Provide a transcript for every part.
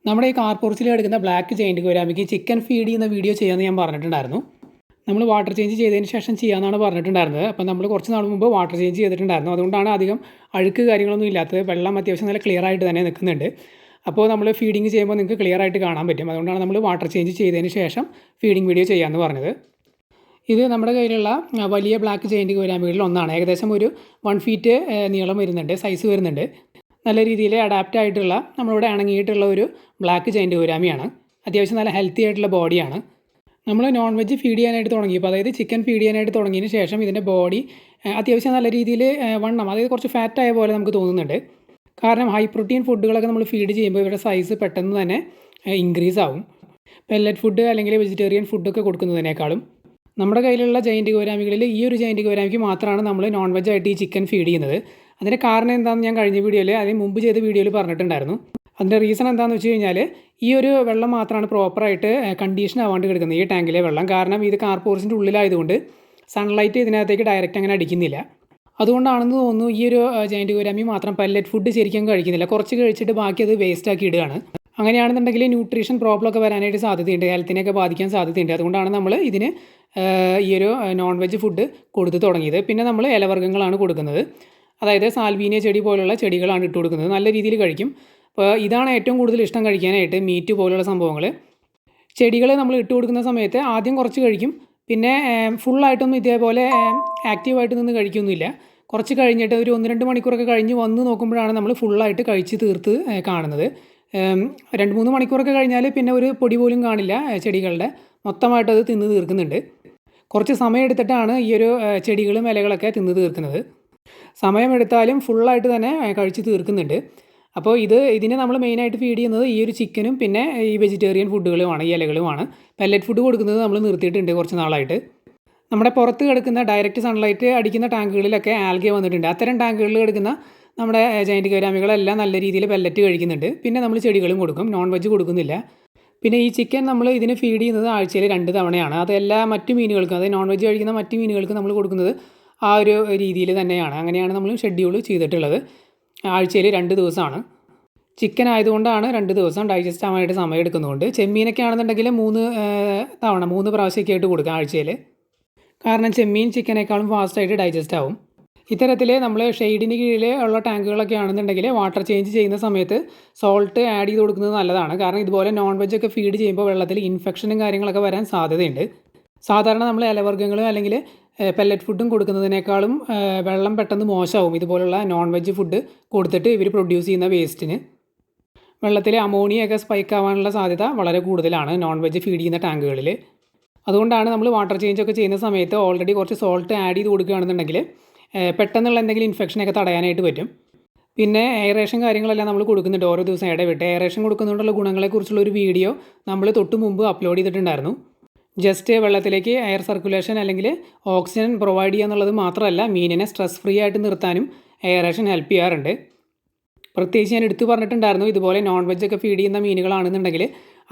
നമ്മുടെ ഈ കാർപോർച്ചിൽ എടുക്കുന്ന ബ്ലാക്ക് ജെയിൻറ്റ് ഗോരാമിക്ക് ചിക്കൻ ഫീഡ് ചെയ്യുന്ന വീഡിയോ ചെയ്യാമെന്ന് ഞാൻ പറഞ്ഞിട്ടുണ്ടായിരുന്നു. നമ്മൾ വാട്ടർ ചേഞ്ച് ചെയ്തതിന് ശേഷം ചെയ്യാമെന്നാണ് പറഞ്ഞിട്ടുണ്ടായിരുന്നത്. അപ്പോൾ നമ്മൾ കുറച്ച് നാൾ മുമ്പ് വാട്ടർ ചേഞ്ച് ചെയ്തിട്ടുണ്ടായിരുന്നു. അതുകൊണ്ടാണ് അധികം അഴുക്ക് കാര്യങ്ങളൊന്നും ഇല്ലാത്തത്. വെള്ളം അത്യാവശ്യം നല്ല ക്ലിയർ ആയിട്ട് തന്നെ നിൽക്കുന്നുണ്ട്. അപ്പോൾ നമ്മൾ ഫീഡിങ് ചെയ്യുമ്പോൾ നിങ്ങൾക്ക് ക്ലിയർ ആയിട്ട് കാണാൻ പറ്റും. അതുകൊണ്ടാണ് നമ്മൾ വാട്ടർ ചേഞ്ച് ചെയ്തതിന് ശേഷം ഫീഡിങ് വീഡിയോ ചെയ്യാമെന്ന് പറഞ്ഞത്. ഇത് നമ്മുടെ കയ്യിലുള്ള വലിയ ബ്ലാക്ക് ജെയിൻറ്റ് ഗോരാമികളിൽ ഒന്നാണ്. ഏകദേശം ഒരു 1 ഫീറ്റ് നീളം വരുന്നുണ്ട്, സൈസ് വരുന്നുണ്ട്. നല്ല രീതിയിൽ അഡാപ്റ്റ് ആയിട്ടുള്ള നമ്മളിവിടെ ഇണങ്ങിയിട്ടുള്ള ഒരു ബ്ലാക്ക് ജെയിൻറ്റ് ഗോരാമിയാണ്. അത്യാവശ്യം നല്ല ഹെൽത്തി ആയിട്ടുള്ള ബോഡിയാണ്. നമ്മൾ നോൺ വെജ് ഫീഡ് ചെയ്യാനായിട്ട് തുടങ്ങിയപ്പോൾ, അതായത് ചിക്കൻ ഫീഡ് ചെയ്യാനായിട്ട് തുടങ്ങിയതിന് ശേഷം ഇതിൻ്റെ ബോഡി അത്യാവശ്യം നല്ല രീതിയിൽ വണ്ണം, അതായത് കുറച്ച് ഫാറ്റായ പോലെ നമുക്ക് തോന്നുന്നുണ്ട്. കാരണം ഹൈ പ്രോട്ടീൻ ഫുഡുകളൊക്കെ നമ്മൾ ഫീഡ് ചെയ്യുമ്പോൾ ഇവരുടെ സൈസ് പെട്ടെന്ന് തന്നെ ഇൻക്രീസ് ആവും. പെല്ലറ്റ് ഫുഡ് അല്ലെങ്കിൽ വെജിറ്റേറിയൻ ഫുഡൊക്കെ കൊടുക്കുന്നതിനേക്കാളും. നമ്മുടെ കയ്യിലുള്ള ജെയിൻറ്റ് ഗോരാമികളിൽ ഈ ഒരു ജെയിൻറ്റ് ഗോരാമിക്ക് മാത്രമാണ് നമ്മൾ നോൺ വെജ് ആയിട്ട് ഈ ചിക്കൻ ഫീഡ് ചെയ്യുന്നത്. അതിൻ്റെ കാരണം എന്താണെന്ന് ഞാൻ കഴിഞ്ഞ വീഡിയോയിൽ, അതിന് മുമ്പ് ചെയ്ത വീഡിയോയിൽ പറഞ്ഞിട്ടുണ്ടായിരുന്നു. അതിൻ്റെ റീസൺ എന്താണെന്ന് വെച്ച് കഴിഞ്ഞാൽ, ഈ ഒരു വെള്ളം മാത്രമാണ് പ്രോപ്പറായിട്ട് കണ്ടീഷൻ ആവാണ്ട് കിടക്കുന്നത്, ഈ ടാങ്കിലെ വെള്ളം. കാരണം ഇത് കാർപോർച്ചിൻ്റെ ഉള്ളിലായതുകൊണ്ട് സൺലൈറ്റ് ഇതിനകത്തേക്ക് ഡയറക്റ്റ് അങ്ങനെ അടിക്കുന്നില്ല. അതുകൊണ്ടാണെന്ന് തോന്നുന്നു ഈ ഒരു ജെയിൻറ്റ് ഗോരാമി മാത്രം പെല്ലറ്റ് ഫുഡ് ശരിക്കും കഴിക്കുന്നില്ല. കുറച്ച് കഴിച്ചിട്ട് ബാക്കി അത് വേസ്റ്റ് ആക്കി ഇടുകയാണ്. അങ്ങനെയാണെന്നുണ്ടെങ്കിൽ ന്യൂട്രീഷൻ പ്രോബ്ലം ഒക്കെ വരാനായിട്ട് സാധ്യതയുണ്ട്, ഹെൽത്തിനെയൊക്കെ ബാധിക്കാൻ സാധ്യതയുണ്ട്. അതുകൊണ്ടാണ് നമ്മൾ ഇതിന് ഈ ഒരു നോൺ വെജ് ഫുഡ് കൊടുത്ത് തുടങ്ങിയത്. പിന്നെ നമ്മൾ ഇലവർഗ്ഗങ്ങളാണ് കൊടുക്കുന്നത്. അതായത് സാൽവീനിയ ചെടി പോലുള്ള ചെടികളാണ് ഇട്ട് കൊടുക്കുന്നത്. നല്ല രീതിയിൽ കഴിക്കും. അപ്പോൾ ഇതാണ് ഏറ്റവും കൂടുതൽ ഇഷ്ടം കഴിക്കാനായിട്ട്, മീറ്റ് പോലുള്ള സംഭവങ്ങൾ. ചെടികൾ നമ്മൾ ഇട്ട് കൊടുക്കുന്ന സമയത്ത് ആദ്യം കുറച്ച് കഴിക്കും. പിന്നെ ഫുള്ളായിട്ടൊന്നും ഇതേപോലെ ആക്റ്റീവായിട്ട് നിന്ന് കഴിക്കൊന്നുമില്ല. കുറച്ച് കഴിഞ്ഞിട്ട് ഒരു 1-2 മണിക്കൂറൊക്കെ കഴിഞ്ഞ് വന്ന് നോക്കുമ്പോഴാണ് നമ്മൾ ഫുള്ളായിട്ട് കഴിച്ച് തീർത്ത് കാണുന്നത്. 2-3 മണിക്കൂറൊക്കെ കഴിഞ്ഞാൽ പിന്നെ ഒരു പൊടി പോലും കാണില്ല ചെടികളുടെ. മൊത്തമായിട്ടത് തിന്ന് തീർക്കുന്നുണ്ട്. കുറച്ച് സമയമെടുത്തിട്ടാണ് ഈ ഒരു ചെടികളും ഇലകളൊക്കെ തിന്ന് തീർക്കുന്നത്. സമയമെടുത്താലും ഫുള്ളായിട്ട് തന്നെ കഴിച്ച് തീർക്കുന്നുണ്ട്. അപ്പോൾ ഇതിനെ നമ്മൾ മെയിനായിട്ട് ഫീഡ് ചെയ്യുന്നത് ഈ ഒരു ചിക്കനും പിന്നെ ഈ വെജിറ്റേറിയൻ ഫുഡുകളുമാണ്, ഈ ഇലകളുമാണ്. പെല്ലറ്റ് ഫുഡ് കൊടുക്കുന്നത് നമ്മൾ നിർത്തിയിട്ടുണ്ട് കുറച്ച് നാളായിട്ട്. നമ്മുടെ പുറത്ത് കിടക്കുന്ന ഡയറക്റ്റ് സൺലൈറ്റ് അടിക്കുന്ന ടാങ്കുകളിലൊക്കെ ആൽഗെ വന്നിട്ടുണ്ട്. അത്തരം ടാങ്കുകളിൽ കിടക്കുന്ന നമ്മുടെ ജെയിൻറ്റ് ഗോരാമികളെല്ലാം നല്ല രീതിയിൽ പെല്ലറ്റ് കഴിക്കുന്നുണ്ട്. പിന്നെ നമ്മൾ ചെടികളും കൊടുക്കും, നോൺ വെജ് കൊടുക്കുന്നില്ല. പിന്നെ ഈ ചിക്കൻ നമ്മൾ ഇതിന് ഫീഡ് ചെയ്യുന്നത് ആഴ്ചയിൽ 2 തവണയാണ്. അതെല്ലാ മറ്റു മീനുകൾക്കും, അതായത് നോൺ വെജ് കഴിക്കുന്ന മറ്റു മീനുകൾക്കും നമ്മൾ കൊടുക്കുന്നത് ആ ഒരു രീതിയിൽ തന്നെയാണ്. അങ്ങനെയാണ് നമ്മൾ ഷെഡ്യൂൾ ചെയ്തിട്ടുള്ളത്. ആഴ്ചയിൽ 2 ദിവസമാണ്. ചിക്കൻ ആയതുകൊണ്ടാണ് 2 ദിവസം, ഡൈജസ്റ്റ് ആവാനായിട്ട് സമയം എടുക്കുന്നതുകൊണ്ട്. ചെമ്മീനൊക്കെ ആണെന്നുണ്ടെങ്കിൽ 3 തവണ 3 പ്രാവശ്യമൊക്കെ ആയിട്ട് കൊടുക്കുക ആഴ്ചയിൽ. കാരണം ചെമ്മീൻ ചിക്കനേക്കാളും ഫാസ്റ്റായിട്ട് ഡൈജസ്റ്റ് ആവും. ഇത്തരത്തിൽ നമ്മൾ ഷെയ്ഡിന് കീഴിൽ ഉള്ള ടാങ്കുകളൊക്കെ ആണെന്നുണ്ടെങ്കിൽ വാട്ടർ ചേഞ്ച് ചെയ്യുന്ന സമയത്ത് സോൾട്ട് ആഡ് ചെയ്ത് കൊടുക്കുന്നത് നല്ലതാണ്. കാരണം ഇതുപോലെ നോൺ വെജ് ഒക്കെ ഫീഡ് ചെയ്യുമ്പോൾ വെള്ളത്തിൽ ഇൻഫെക്ഷനും കാര്യങ്ങളൊക്കെ വരാൻ സാധ്യതയുണ്ട്. സാധാരണ നമ്മൾ ഇലവർഗ്ഗങ്ങളും അല്ലെങ്കിൽ പെല്ലറ്റ് ഫുഡും കൊടുക്കുന്നതിനേക്കാളും വെള്ളം പെട്ടെന്ന് മോശമാവും ഇതുപോലുള്ള നോൺ വെജ് ഫുഡ് കൊടുത്തിട്ട് ഇവർ പ്രൊഡ്യൂസ് ചെയ്യുന്ന വേസ്റ്റിന്. വെള്ളത്തിൽ അമോണിയൊക്കെ സ്പൈക്ക് ആവാനുള്ള സാധ്യത വളരെ കൂടുതലാണ് നോൺ വെജ് ഫീഡ് ചെയ്യുന്ന ടാങ്കുകളിൽ. അതുകൊണ്ടാണ് നമ്മൾ വാട്ടർ ചേഞ്ച് ഒക്കെ ചെയ്യുന്ന സമയത്ത് ഓൾറെഡി കുറച്ച് സോൾട്ട് ആഡ് ചെയ്ത് കൊടുക്കുകയാണെന്നുണ്ടെങ്കിൽ പെട്ടെന്നുള്ള എന്തെങ്കിലും ഇൻഫെക്ഷനൊക്കെ തടയാനായിട്ട് പറ്റും. പിന്നെ എയറേഷൻ കാര്യങ്ങളെല്ലാം നമ്മൾ കൊടുക്കുന്നുണ്ട് ഓരോ ദിവസം ഇടവിട്ട്. എയറേഷൻ കൊടുക്കുന്നതുകൊണ്ടുള്ള ഗുണങ്ങളെക്കുറിച്ചുള്ള ഒരു വീഡിയോ നമ്മൾ തൊട്ട് മുമ്പ് അപ്ലോഡ് ചെയ്തിട്ടുണ്ടായിരുന്നു. ജസ്റ്റ് വെള്ളത്തിലേക്ക് എയർ സർക്കുലേഷൻ അല്ലെങ്കിൽ ഓക്സിജൻ പ്രൊവൈഡ് ചെയ്യുക എന്നുള്ളത് മാത്രമല്ല, മീനിനെ സ്ട്രെസ് ഫ്രീ ആയിട്ട് നിർത്താനും എയറേഷൻ ഹെൽപ്പ് ചെയ്യാറുണ്ട്. പ്രത്യേകിച്ച് ഞാൻ എടുത്തു പറഞ്ഞിട്ടുണ്ടായിരുന്നു, ഇതുപോലെ നോൺ വെജ് ഒക്കെ ഫീഡ് ചെയ്യുന്ന മീനുകളാണെന്നുണ്ടെങ്കിൽ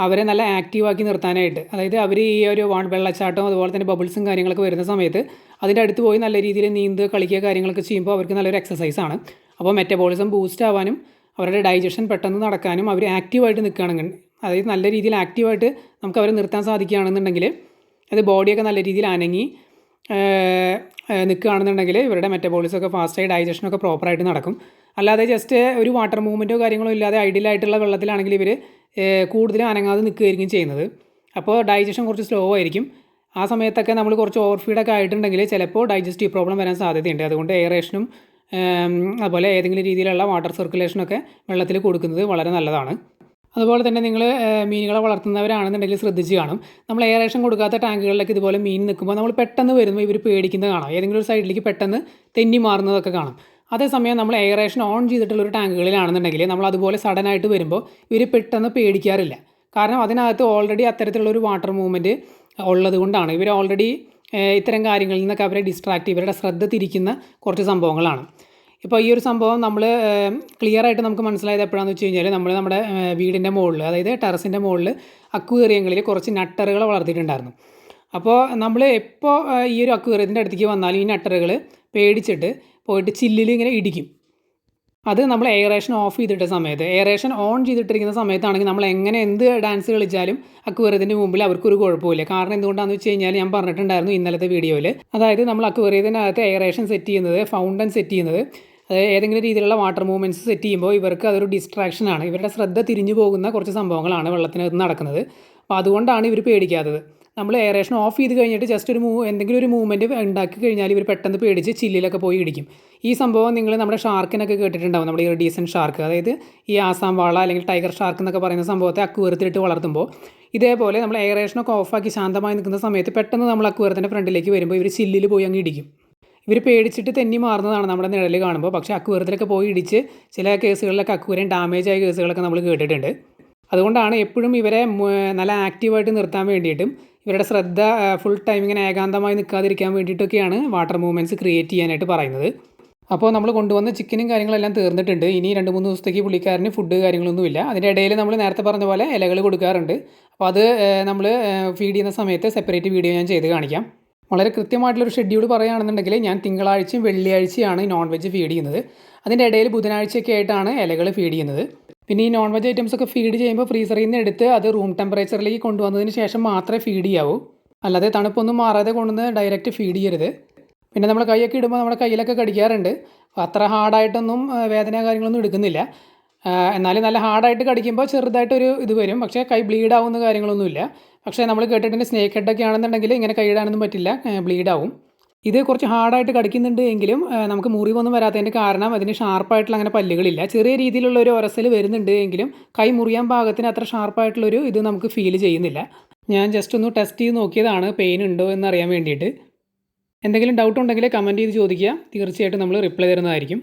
അവരെ നല്ല ആക്റ്റീവാക്കി നിർത്താനായിട്ട്. അതായത് അവർ ഈ ഒരു വെള്ളച്ചാട്ടം അതുപോലെ തന്നെ ബബിൾസും കാര്യങ്ങളൊക്കെ വരുന്ന സമയത്ത് അതിൻ്റെ അടുത്ത് പോയി നല്ല രീതിയിൽ നീന്തുക, കളിക്കുക കാര്യങ്ങളൊക്കെ ചെയ്യുമ്പോൾ അവർക്ക് നല്ലൊരു എക്സസൈസാണ്. അപ്പോൾ മെറ്റബോളിസം ബൂസ്റ്റ് ആവാനും അവരുടെ ഡൈജഷൻ പെട്ടെന്ന് നടക്കാനും അവർ ആക്റ്റീവായിട്ട് നിൽക്കുകയാണെങ്കിൽ, അതായത് നല്ല രീതിയിൽ ആക്റ്റീവായിട്ട് നമുക്ക് അവരെ നിർത്താൻ സാധിക്കുകയാണെന്നുണ്ടെങ്കിൽ, അത് ബോഡിയൊക്കെ നല്ല രീതിയിൽ അനങ്ങി നിൽക്കുകയാണെന്നുണ്ടെങ്കിൽ ഇവരുടെ മെറ്റബോളിസമൊക്കെ ഫാസ്റ്റായി ഡൈജഷനൊക്കെ പ്രോപ്പറായിട്ട് നടക്കും. അല്ലാതെ ജസ്റ്റ് ഒരു വാട്ടർ മൂവ്മെൻറ്റോ കാര്യങ്ങളോ ഇല്ലാതെ ഐഡിയലായിട്ടുള്ള വെള്ളത്തിലാണെങ്കിൽ ഇവർ കൂടുതലും അനങ്ങാതെ നിൽക്കുകയായിരിക്കും ചെയ്യുന്നത്. അപ്പോൾ ഡൈജഷൻ കുറച്ച് സ്ലോ ആയിരിക്കും. ആ സമയത്തൊക്കെ നമ്മൾ കുറച്ച് ഓവർഫീഡൊക്കെ ആയിട്ടുണ്ടെങ്കിൽ ചിലപ്പോൾ ഡൈജസ്റ്റീവ് പ്രോബ്ലം വരാൻ സാധ്യതയുണ്ട്. അതുകൊണ്ട് എയറേഷനും അതുപോലെ ഏതെങ്കിലും രീതിയിലുള്ള വാട്ടർ സർക്കുലേഷനൊക്കെ വെള്ളത്തിൽ കൊടുക്കുന്നത് വളരെ നല്ലതാണ്. അതുപോലെ തന്നെ നിങ്ങൾ മീനുകളെ വളർത്തുന്നവരാണെന്നുണ്ടെങ്കിൽ ശ്രദ്ധിച്ച് കാണും, നമ്മൾ എയറേഷൻ കൊടുക്കാത്ത ടാങ്കുകളിലൊക്കെ ഇതുപോലെ മീൻ നിൽക്കുമ്പോൾ നമ്മൾ പെട്ടെന്ന് വരുമ്പോൾ ഇവർ പേടിക്കുന്നത് കാണാം. ഏതെങ്കിലും ഒരു സൈഡിലേക്ക് പെട്ടെന്ന് തെന്നി മാറുന്നതൊക്കെ കാണാം. അതേസമയം നമ്മൾ എയറേഷൻ ഓൺ ചെയ്തിട്ടുള്ളൊരു ടാങ്കുകളിലാണെന്നുണ്ടെങ്കിൽ നമ്മൾ അതുപോലെ സഡനായിട്ട് വരുമ്പോൾ ഇവർ പെട്ടെന്ന് പേടിക്കാറില്ല. കാരണം അതിനകത്ത് ഓൾറെഡി അത്തരത്തിലുള്ളൊരു വാട്ടർ മൂവ്മെൻറ്റ് ഉള്ളത് കൊണ്ടാണ്. ഇവർ ഓൾറെഡി ഇത്തരം കാര്യങ്ങളിൽ നിന്നൊക്കെ അവരെ ഡിസ്ട്രാക്റ്റ്, ഇവരുടെ ശ്രദ്ധ തിരിക്കുന്ന കുറച്ച് സംഭവങ്ങളാണ്. ഇപ്പോൾ ഈ ഒരു സംഭവം നമ്മൾ ക്ലിയറായിട്ട് നമുക്ക് മനസ്സിലായത് എപ്പോഴാണെന്ന് വെച്ച് കഴിഞ്ഞാൽ, നമ്മൾ നമ്മുടെ വീടിൻ്റെ മുകളിൽ, അതായത് ടെറസിൻ്റെ മുകളിൽ അക്വേറിയങ്ങളിൽ കുറച്ച് നട്ടറുകളെ വളർത്തിയിട്ടുണ്ടായിരുന്നു. അപ്പോൾ നമ്മൾ എപ്പോൾ ഈ ഒരു അക്വേറിയത്തിൻ്റെ അടുത്തേക്ക് വന്നാലും ഈ നട്ടറുകൾ പേടിച്ചിട്ട് പോയിട്ട് ചില്ലിൽ ഇങ്ങനെ ഇടിക്കും. അത് നമ്മൾ എയറേഷൻ ഓഫ് ചെയ്തിട്ട സമയത്ത്. എയറേഷൻ ഓൺ ചെയ്തിട്ടിരിക്കുന്ന സമയത്താണെങ്കിൽ നമ്മൾ എങ്ങനെ എന്ത് ഡാൻസ് കളിച്ചാലും അക്വേറിയത്തിൻ്റെ മുമ്പിൽ അവർക്കൊരു കുഴപ്പമില്ല. കാരണം എന്തുകൊണ്ടാണെന്ന് വെച്ച് കഴിഞ്ഞാൽ ഞാൻ പറഞ്ഞിട്ടുണ്ടായിരുന്നു ഇന്നലത്തെ വീഡിയോയിൽ. അതായത് നമ്മൾ അക്വേറിയത്തിനകത്ത് എയറേഷൻ സെറ്റ് ചെയ്യുന്നത്, ഫൗണ്ടൻ സെറ്റ് ചെയ്യുന്നത്, ഏതെങ്കിലും രീതിയിലുള്ള വാട്ടർ മൂവ്മെൻറ്റ്സ് സെറ്റ് ചെയ്യുമ്പോൾ ഇവർക്ക് അതൊരു ഡിസ്ട്രാക്ഷനാണ്. ഇവരുടെ ശ്രദ്ധ തിരിഞ്ഞു പോകുന്ന കുറച്ച് സംഭവങ്ങളാണ് വെള്ളത്തിനകത്ത് നടക്കുന്നത്. അപ്പോൾ അതുകൊണ്ടാണ് ഇവർ പേടിക്കാത്തത്. നമ്മൾ എയറേഷൻ ഓഫ് ചെയ്ത് കഴിഞ്ഞിട്ട് ജസ്റ്റ് ഒരു എന്തെങ്കിലും ഒരു മൂവ്മെൻറ്റ് ഉണ്ടാക്കി കഴിഞ്ഞാൽ ഇവർ പെട്ടെന്ന് പേടിച്ച് ചില്ലിലൊക്കെ പോയി ഇടിക്കും. ഈ സംഭവം നിങ്ങൾ നമ്മുടെ ഷാർക്കിനൊക്കെ കേട്ടിട്ടുണ്ടാവും. നമ്മുടെ ഈ റെഡീസൻ ഷാർക്ക്, അതായത് ഈ ആസാം വാള അല്ലെങ്കിൽ ടൈഗർ ഷാർക്ക് എന്നൊക്കെ പറയുന്ന സംഭവത്തെ അക്വേറിയത്തിലിട്ട് വളർത്തുമ്പോൾ ഇതേപോലെ നമ്മൾ എയറേഷനൊക്കെ ഓഫാക്കി ശാന്തമായി നിൽക്കുന്ന സമയത്ത് പെട്ടെന്ന് നമ്മൾ അക്വേറിയത്തിൻ്റെ ഫ്രണ്ടിലേക്ക് വരുമ്പോൾ ഇവർ ചില്ലിൽ പോയി അങ്ങ് ഇടിക്കും. ഇവർ പേടിച്ചിട്ട് തെന്നി മാറുന്നതാണ് നമ്മുടെ നിഴൽ കാണുമ്പോൾ. പക്ഷേ അക്വേറിയത്തിലൊക്കെ പോയി ഇടിച്ച് ചില കേസുകളിലൊക്കെ അക്വേറിയം ഡാമേജ് ആയ കേസുകളൊക്കെ നമ്മൾ കേട്ടിട്ടുണ്ട്. അതുകൊണ്ടാണ് എപ്പോഴും ഇവരെ നല്ല ആക്റ്റീവായിട്ട് നിർത്താൻ വേണ്ടിയിട്ടും ഇവരുടെ ശ്രദ്ധ ഫുൾ ടൈം ഇങ്ങനെ ഏകാന്തമായി നിൽക്കാതിരിക്കാൻ വേണ്ടിയിട്ടൊക്കെയാണ് വാട്ടർ മൂവ്മെൻറ്റ്സ് ക്രിയേറ്റ് ചെയ്യാനായിട്ട് പറയുന്നത്. അപ്പോൾ നമ്മൾ കൊണ്ടുവന്ന ചിക്കനും കാര്യങ്ങളെല്ലാം തീർന്നിട്ടുണ്ട്. ഇനി 2-3 ദിവസത്തേക്ക് പുള്ളിക്കാരന് ഫുഡ് കാര്യങ്ങളൊന്നുമില്ല. അതിൻ്റെ ഇടയിൽ നമ്മൾ നേരത്തെ പറഞ്ഞ പോലെ ഇലകൾ കൊടുക്കാറുണ്ട്. അപ്പോൾ അത് നമ്മൾ ഫീഡ് ചെയ്യുന്ന സമയത്ത് സെപ്പറേറ്റ് വീഡിയോ ഞാൻ ചെയ്ത് കാണിക്കാം. വളരെ കൃത്യമായിട്ടുള്ളൊരു ഷെഡ്യൂൾ പറയുകയാണെന്നുണ്ടെങ്കിൽ ഞാൻ തിങ്കളാഴ്ചയും വെള്ളിയാഴ്ചയാണ് നോൺ വെജ് ഫീഡ് ചെയ്യുന്നത്. അതിൻ്റെ ഇടയിൽ ബുധനാഴ്ചയൊക്കെ ആയിട്ടാണ് ഇലകൾ ഫീഡ് ചെയ്യുന്നത്. പിന്നെ ഈ നോൺ വെജ് ഐറ്റംസ് ഒക്കെ ഫീഡ് ചെയ്യുമ്പോൾ ഫ്രീസറിൽ നിന്ന് എടുത്ത് അത് റൂം ടെമ്പറേച്ചറിലേക്ക് കൊണ്ടുവന്നതിന് ശേഷം മാത്രമേ ഫീഡ് ചെയ്യാവൂ. അല്ലാതെ തണുപ്പൊന്നും മാറാതെ കൊണ്ടുവന്ന് ഡയറക്റ്റ് ഫീഡ് ചെയ്യരുത്. പിന്നെ നമ്മൾ കൈയൊക്കെ ഇടുമ്പോൾ നമ്മുടെ കയ്യിലൊക്കെ കടിക്കാറുണ്ട്. അത്ര ഹാർഡായിട്ടൊന്നും വേദന കാര്യങ്ങളൊന്നും എടുക്കുന്നില്ല. എന്നാലും നല്ല ഹാർഡായിട്ട് കടിക്കുമ്പോൾ ചെറുതായിട്ടൊരു ഇത് വരും. പക്ഷേ കൈ ബ്ലീഡ് ആവുന്ന കാര്യങ്ങളൊന്നുമില്ല. പക്ഷേ നമ്മൾ കേട്ടിട്ടുണ്ട് സ്നേക്ക് ഹെഡൊക്കെ ആണെന്നുണ്ടെങ്കിൽ ഇങ്ങനെ കൈ ഇടാനൊന്നും പറ്റില്ല, ബ്ലീഡാവും. ഇത് കുറച്ച് ഹാർഡായിട്ട് കടിക്കുന്നുണ്ട് എങ്കിലും നമുക്ക് മുറിവൊന്നും വരാത്തതിൻ്റെ കാരണം അതിന് ഷാർപ്പായിട്ടുള്ള അങ്ങനെ പല്ലുകളില്ല. ചെറിയ രീതിയിലുള്ള ഒരു ഉരസൽ വരുന്നുണ്ട് എങ്കിലും കൈ മുറിയാൻ പാകത്തിന് അത്ര ഷാർപ്പായിട്ടുള്ളൊരു ഇത് നമുക്ക് ഫീൽ ചെയ്യുന്നില്ല. ഞാൻ ജസ്റ്റ് ഒന്ന് ടെസ്റ്റ് ചെയ്ത് നോക്കിയതാണ് പെയിൻ ഉണ്ടോ എന്നറിയാൻ വേണ്ടിയിട്ട്. എന്തെങ്കിലും ഡൗട്ട് ഉണ്ടെങ്കിൽ കമൻറ്റ് ചെയ്ത് ചോദിക്കുക. തീർച്ചയായിട്ടും നമ്മൾ റിപ്ലൈ തരുന്നതായിരിക്കും.